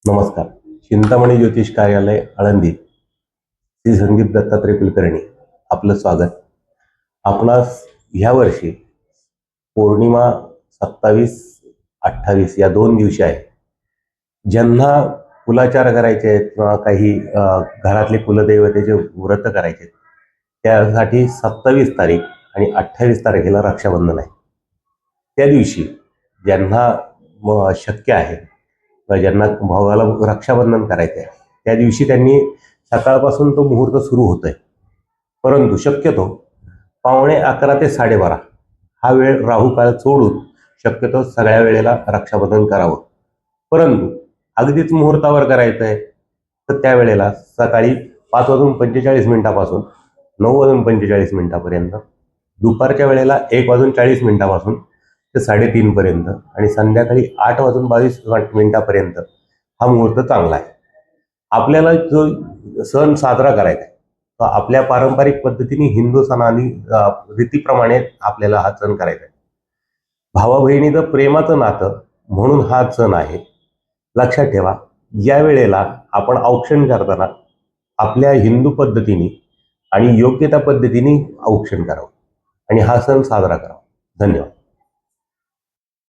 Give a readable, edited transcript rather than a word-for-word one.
नमस्कार. चिंतामणी ज्योतिष कार्यालय आळंदी श्री संदीप दत्तात्रय कुलकर्णी आपलं स्वागत. आपणास ह्या वर्षी पौर्णिमा 27-28 या 2 दिवशी आहे. ज्यांना कुलाचार करायचे आहेत किंवा काही घरातले कुलदैवतेचे व्रत करायचे आहेत त्यासाठी 27 तारीख आणि 28 तारखेला रक्षाबंधन आहे. त्या दिवशी ज्यांना शक्य आहे ज्यांना भावाला रक्षाबंधन करायचं आहे त्या दिवशी त्यांनी सकाळपासून तो मुहूर्त सुरू होतोय, परंतु शक्यतो 11:15 ते 12:30 हा वेळ राहू काळ सोडून शक्यतो सगळ्या वेळेला रक्षाबंधन करावं. परंतु अगदीच मुहूर्तावर करायचं आहे तर त्यावेळेला सकाळी 5:45 पासून 9:45 पर्यंत, दुपारच्या वेळेला 1:40 पासून ते 3:30 पर्यंत आणि संध्याकाळी 8:22 पर्यंत हा मुहूर्त चांगला आहे. आपल्याला जो सण साजरा करायचा आहे तो आपल्या पारंपरिक पद्धतीने हिंदू सणानी रीतीप्रमाणे आपल्याला हा सण करायचा आहे. भावा बहिणीचं प्रेमाचं नातं म्हणून हा सण आहे. लक्षात ठेवा, या वेळेला आपण औक्षण करताना आपल्या हिंदू पद्धतीने आणि योग्य त्या पद्धतीने औक्षण करावं आणि हा सण साजरा करावा. धन्यवाद.